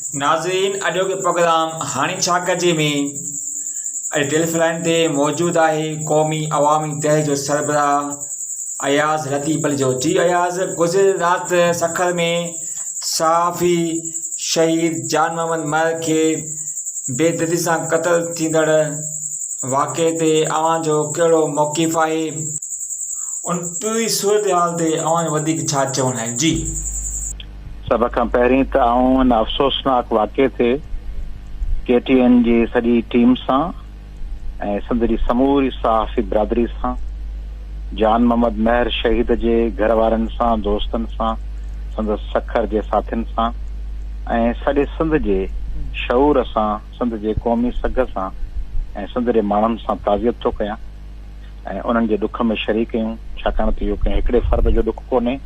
नाज़रीन, अॼो के प्रोग्राम हाणे छा कजे में अॼु टेलीफोन ते मौजूदु आहे क़ौमी अवामी तह जो सरबराह अयाज़ लतीफ़ अली जो। जी अयाज़, गुज़िरियल राति सखर में सहाफ़ी शहीद जान मोहम्मद महर खे बेदर्दी सां क़त्ल थींदड़ वाक़े ते अव्हां जो कहिड़ो मौक़िफ़ आहे? उन पूरी सूरत हाल ते अव्हां जो वधीक छा चवणु आहे? जी सभ खां पहिरीं त आउं इन अफ़सोसनाक वाक़े ते KTN जी सॼी टीम सां ऐं संदरी समूरी सहाफ़ी बिरादरी सां, जान मोहम्मद महर शहीद जे घर वारनि सां, दोस्तनि सां, संदसि सखर जे साथियुनि सां ऐं सॼे सिंध जे शऊर सां, सिंध जे क़ौमी सघ सां ऐं सिंध जे माण्हुनि सां ताज़ियत थो कयां ऐं उन्हनि जे ॾुख में शरीक आहियूं, छाकाणि त इहो कंहिं हिकिड़े फ़र्द जो ॾुख कोन्हे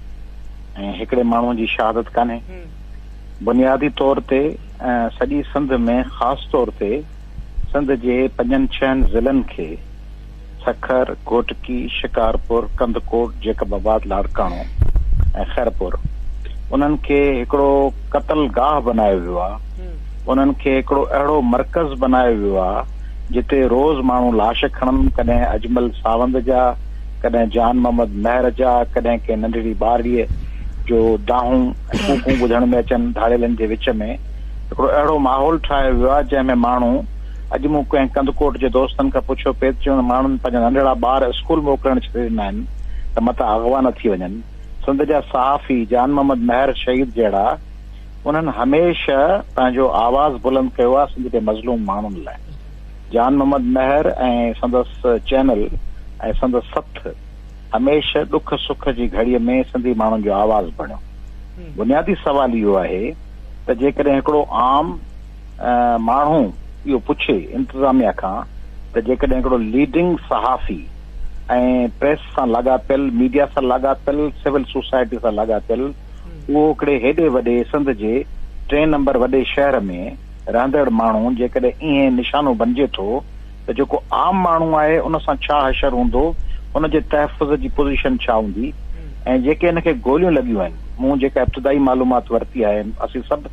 ऐं हिकिड़े माण्हूअ जी शहादत कान्हे। बुनियादी तौर ते सॼी सिंध में ख़ासि तौर ते सिंध जे 5-6 ज़िलनि खे सखर, घोटकी, शिकारपुर, कंदकोट, जेकबाबाद, लाड़काणो ऐं खैरपुर उन्हनि खे हिकिड़ो क़त्ल गाह बनायो वियो आहे। उन्हनि खे हिकिड़ो अहिड़ो मर्कज़ बनायो वियो आहे जिते रोज़ माण्हू लाश खणनि, कॾहिं अजमल सावंत जा, कॾहिं जान मोहम्मद महर जा, कॾहिं कंहिं नंढड़ी ॿारीअ जो दाहूं कूकूं ॿुधण में अचनि धाड़ेलनि जे विच में। हिकिड़ो अहिड़ो माहौल ठाहियो वियो आहे जंहिंमें माण्हू, अॼु मूं कंहिं कंदकोट जे दोस्तनि खां पुछियो पिए, चवनि माण्हुनि पंहिंजा नंढड़ा ॿार स्कूल मोकिलण छॾे ॾिना आहिनि त मथां अॻवा न थी वञनि। सिंध जा सहाफ़ी जान मोहम्मद महर शहीद जहिड़ा उन्हनि हमेशह पंहिंजो आवाज़ बुलंद कयो आहे सिंध जे मज़लूम माण्हुनि लाइ। जान मोहम्मद महर ऐं संदसि चैनल ऐं संदसि सथ हमेशह ॾुख सुख जी घड़ीअ में सिंधी माण्हुनि जो आवाज़ बणियो। बुनियादी सवाल इहो आहे त जेकॾहिं हिकिड़ो आम माण्हू इहो पुछे इंतिज़ामिया खां त जेकॾहिं हिकिड़ो लीडिंग सहाफ़ी ऐं प्रेस सां लाॻापियल, मीडिया सां लाॻापियल, सिविल सोसाइटी सां लाॻापियल उहो हिकिड़े हेॾे वॾे सिंध जे 3 नंबर वॾे शहर में रहंदड़ माण्हू जेकॾहिं ईअं निशानो बणिजे थो त जेको आम माण्हू आहे उन सां छा हशर हूंदो, उनजे तहफ़ुज़ जी पोज़ीशन छा हूंदी ऐं जेके हिनखे गोलियूं लॻियूं आहिनि। मूं जेका इब्तिदाई मालूमात वरिती आहे, असीं सभु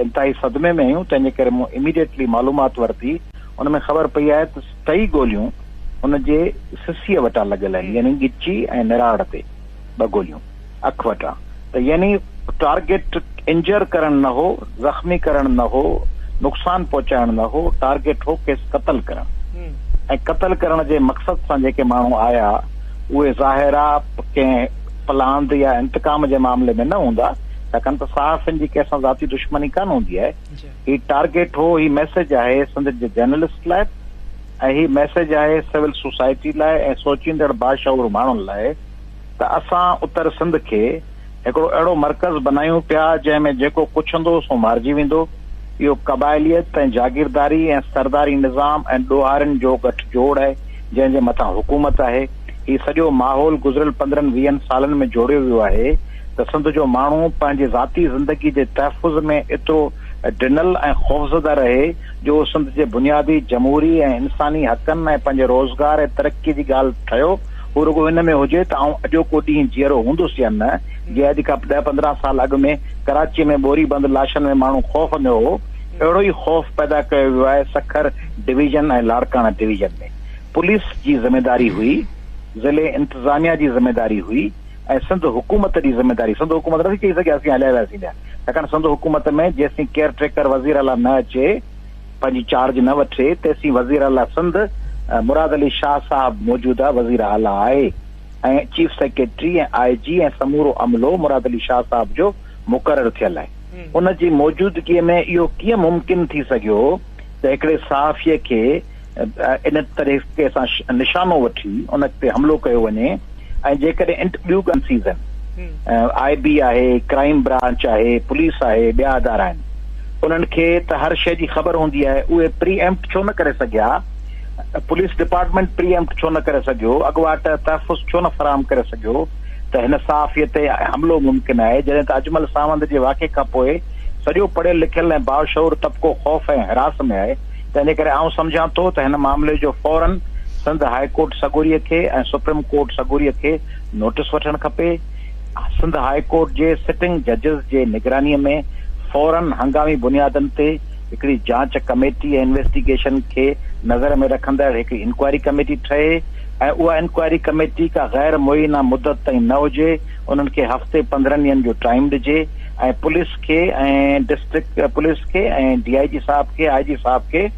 इंतिहाई सदमे में आहियूं, तंहिंजे करे मूं इमीडिएटली मालूमात वरिती। उन में ख़बर पई आहे त 3 गोलियूं उनजे सिसीअ वटां लॻियल आहिनि, यानी गिची ऐं निराड़ ते 2 गोलियूं अख वटां। त यानी टारगेट इंजर करणु न हो, ज़ख़्मी करणु न हो, नुक़सान पहुचाइणु न हो, टारगेट हो केस क़त्ल करणु। ऐं क़त्ल करण जे मक़सद सां जेके माण्हू आया उहे ज़ाहिर आहे कंहिं प्लान या इंतकाम जे मामले में न हूंदा, छाकाणि त सहाफ़ियुनि जी कंहिंसां ज़ाती दुश्मनी कान हूंदी आहे। ही टारगेट हो, ही मैसेज आहे सिंध जे जर्नलिस्ट लाइ ऐं ही मैसेज आहे सिविल सोसाइटी लाइ ऐं सोचींदड़ बाशऊर माण्हुनि लाइ त असां उत्तर सिंध खे हिकिड़ो अहिड़ो मर्कज़ बनायूं पिया जंहिंमें जेको पुछंदो सो मारिजी वेंदो। इहो क़बाइलियत ऐं जागीरदारी ऐं सरदारी निज़ाम ऐं ॾोहारियुनि जो गठजोड़ आहे जंहिंजे मथां हुकूमत आहे। हीउ सॼो माहौल गुज़िरियल 15-20 सालनि में जोड़ियो वियो आहे त सिंध जो माण्हू पंहिंजे ज़ाती ज़िंदगी जे तहफ़ुज़ में एतिरो ॾिनल ऐं ख़ौफ़ज़दा रहे जो सिंध जे बुनियादी जमहूरी ऐं इंसानी हक़नि ऐं पंहिंजे रोज़गार ऐं तरक़ी जी ॻाल्हि ठहियो। हू रुॻो हिन में हुजे त आउं अॼोको ॾींहुं जीअरो हूंदुसि या न, जीअं अॼु खां 10-15 साल अॻु में कराची में ॿोरी बंद लाशनि में माण्हू ख़ौफ़ में हो, अहिड़ो ई ख़ौफ़ पैदा कयो वियो आहे सखर डिवीज़न ऐं लाड़काणा डिवीज़न में। पुलिस जी ज़िमेदारी हुई, ज़िले इंतिज़ामिया जी ज़िमेदारी हुई ऐं सिंध हुकूमत जी ज़िमेदारी। सिंध हुकूमत नथी चई सघे असीं हलिया वियासीं पिया, छाकाणि सिंध हुकूमत में जेसीं केयर टेकर वज़ीर आला न अचे, पंहिंजी चार्ज न वठे, तेसीं वज़ीर आला सिंध मुराद अली शाह साहब मौजूदा वज़ीर आला आहे ऐं चीफ सेक्रेटरी ऐं IG ऐं समूरो अमलो मुराद अली शाह साहब जो मुक़ररु थियल आहे। उन जी मौजूदगीअ में इहो कीअं मुमकिन थी सघियो त हिकिड़े सहाफ़ीअ खे इन तरीक़े सां निशानो वठी उन ते हमिलो कयो वञे ऐं जेकॾहिं ॿियूं एजेंसीज़ आहिनि, IB आहे, क्राइम ब्रांच आहे, पुलिस आहे, ॿिया अदारा आहिनि, उन्हनि खे त हर शइ जी ख़बर हूंदी आहे, उहे प्रीएम्प्ट छो न करे सघिया? पुलिस डिपार्टमेंट प्रीएम्प्ट छो न करे सघियो? अॻुवाट तहफ़ुज़ छो न फराहम करे सघियो त हिन सहाफ़ीअ ते हमिलो मुमकिन आहे? जॾहिं त अजमल सावंत जे वाक़े खां पोइ सॼो पढ़ियल लिखियल ऐं बाशऊर तबिको ख़ौफ़ ऐं हिरास में आहे। तंहिंजे करे आउं सम्झां थो त हिन मामले जो फौरन सिंध हाई कोर्ट सगोरीअ खे ऐं सुप्रीम कोर्ट सगोरीअ खे नोटिस वठणु खपे। सिंध हाई कोर्ट जे सिटिंग जजिस जे निगरानीअ में फौरन हंगामी बुनियादनि ते हिकिड़ी जांच कमेटी ऐं इन्वेस्टिगेशन खे नज़र में रखंदड़ हिकिड़ी इंक्वायरी कमेटी ठहे ऐं उहा इंक्वायरी कमेटी का गैर मुयना मुद्दत ताईं न हुजे, उन्हनि खे हफ़्ते 15 ॾींहनि जो टाइम ॾिजे ऐं पुलिस खे ऐं डिस्ट्रिक्ट पुलिस खे ऐं DIG साहब खे, IG साहब खे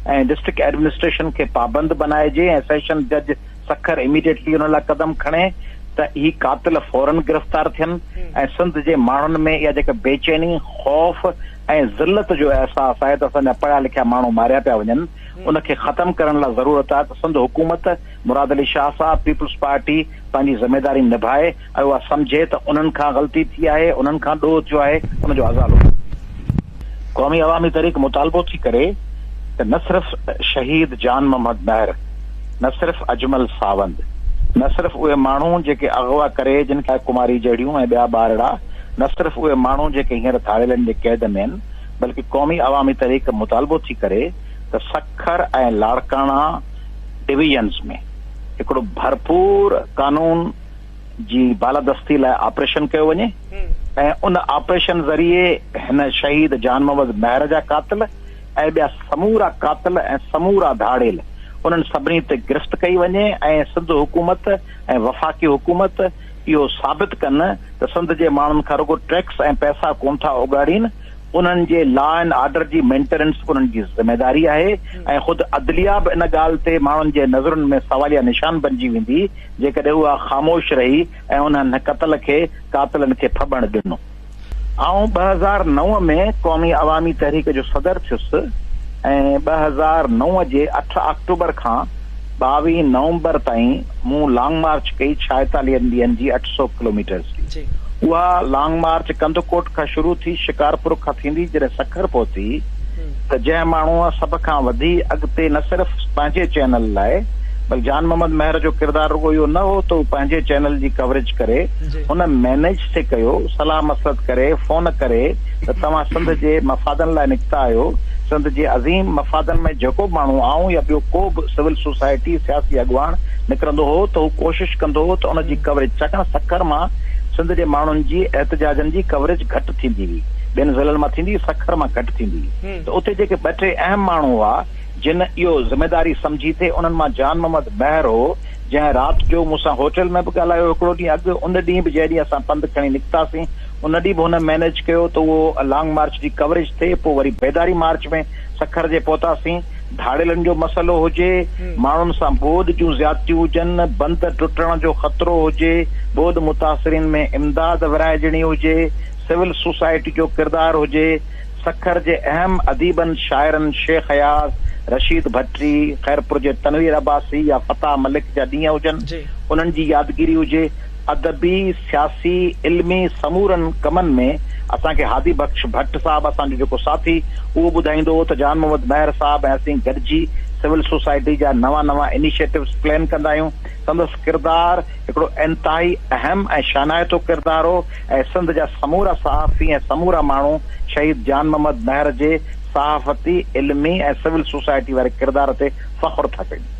ऐं डिस्ट्रिक्ट एडमिनिस्ट्रेशन खे पाबंद बनाइजे ऐं सेशन जज सखर इमीडिएटली उन लाइ कदम खणे त ही कातिल फौरन गिरफ़्तार थियनि ऐं सिंध जे माण्हुनि में इहा जेका बेचैनी, खौफ़ ऐं ज़िल्लत जो अहसास आहे त असांजा पढ़िया लिखिया माण्हू मारिया पिया वञनि, उनखे ख़तम करण लाइ ज़रूरत आहे त सिंध हुकूमत, मुराद अली शाह साहब, पीपुल्स पार्टी पंहिंजी ज़िमेदारी निभाए ऐं उहा सम्झे त उन्हनि खां ग़लती थी आहे, उन्हनि खां ॾोह थियो आहे, उनजो अज़ालो। क़ौमी अवामी तहरीक मुतालबो थी करे त न सिर्फ़ शहीद जान मोहम्मद महर, न सिर्फ़ अजमल सावंत, न सिर्फ़ उहे माण्हू जेके अगवा करे जिन खे कुमारी जहिड़ियूं ऐं ॿिया ॿारड़ा, न सिर्फ़ उहे माण्हू जेके हींअर थाड़ेलनि जे क़ैद में आहिनि, बल्कि क़ौमी अवामी तहरीक मुतालबो थी करे त सखर ऐं लाड़काना डिवीजन्स में हिकिड़ो भरपूर कानून जी बालादस्ती लाइ ऑपरेशन कयो वञे ऐं उन ऑपरेशन ज़रिए हिन शहीद जान मोहम्मद महर जा कातिल ऐं ॿिया समूरा कातिल ऐं समूरा धाड़ेल उन्हनि सभिनी ते गिरफ़्त कई वञे ऐं सिंध हुकूमत ऐं वफ़ाक़ी हुकूमत इहो साबित कनि त सिंध जे माण्हुनि खां रुगो टैक्स ऐं पैसा कोन था उगाड़ीनि, उन्हनि जे लॉ एंड ऑर्डर जी मेंटेनेंस उन्हनि जी ज़िमेदारी आहे ऐं ख़ुदि अदलिया बि इन ॻाल्हि ते माण्हुनि जे नज़रुनि में सवालिया निशान बणिजी वेंदी जेकॾहिं उहा ख़ामोश रही ऐं उन्हनि कत्ल खे कातिलनि खे फबण ॾिनो। आउं 2009 में क़ौमी अवामी तहरीक जो सदर थियुसि ऐं 2009 जे 8 अक्टूबर खां 22 नवंबर ताईं मूं लॉन्ग मार्च कई 46 ॾींहनि जी 800 किलोमीटर जी। उहा लॉन्ग मार्च कंदकोट खां शुरू थी शिकारपुर खां थींदी जॾहिं सखर पहुती त जंहिं माण्हूअ सभ खां वधी अॻिते न सिर्फ़ पंहिंजे चैनल लाइ बल्कि जान मोहम्मद महर जो किरदारु रुगो इहो न हो त हू पंहिंजे चैनल जी कवरेज करे, हुन मैनेज से कयो, सलाह मसलत करे, फोन करे त तव्हां सिंध जे मफ़ादनि लाइ निकिता आहियो, सिंध जे अज़ीम मफ़ादनि में जेको माण्हू आऊं या ॿियो को बि सिविल सोसाइटी सियासी अॻुवान निकिरंदो हो त हू कोशिशि कंदो हो त उनजी कवरेज, छाकाणि सखर मां सिंध जे माण्हुनि जी एहतजाजनि जी कवरेज घटि थींदी हुई, ॿियनि ज़िलनि मां थींदी, सखर मां घटि थींदी हुई, त उते जेके 2-3 अहम माण्हू हुआ जिन इहो ज़िमेदारी सम्झी थे, उन्हनि मां जान मोहम्मद महर हो जंहिं राति जो मूंसां होटल में बि ॻाल्हायो हिकिड़ो ॾींहुं अॻु, उन ॾींहुं बि जंहिं ॾींहुं असां पंधु खणी निकितासीं उन ॾींहुं बि हुन मैनेज कयो त उहो लॉन्ग मार्च जी कवरेज थिए, पोइ वरी बेदारी मार्च में सखर जे पहुतासीं। धाड़ेलनि जो मसइलो हुजे, माण्हुनि सां बोध जूं ज़्यादतियूं हुजनि, बंद टुटण जो ख़तरो हुजे, बोध मुतासिरीन में इमदाद विराइजणी हुजे, सिविल सोसाइटी जो किरदारु हुजे, सखर जे अहम अदीबनि शाइरनि शेख हयाज़, रशीद भट्टी, खैरपुर जे तनवीर अब्बासी या फताह मलिक जा ॾींहं हुजनि, उन्हनि जी यादगिरी हुजे, अदबी, सियासी, इल्मी समूरनि कमनि में असांखे हादी बख्श भट्ट साहब असांजो जेको साथी उहो ॿुधाईंदो हो त जान मोहम्मद महर साहब ऐं असीं गॾिजी सिविल सोसाइटी जा नवां इनिशिएटिव्स प्लान कंदा आहियूं। संदसि किरदारु हिकिड़ो इंतिहाई अहम ऐं शानाइतो किरदारु हो ऐं सिंध जा समूरा सहाफ़ी ऐं समूरा माण्हू शहीद जान मोहम्मद महर जे सहाफ़ती, इल्मी ऐं सिविल सोसाइटी वारे किरदार ते फ़ख्रु था कनि।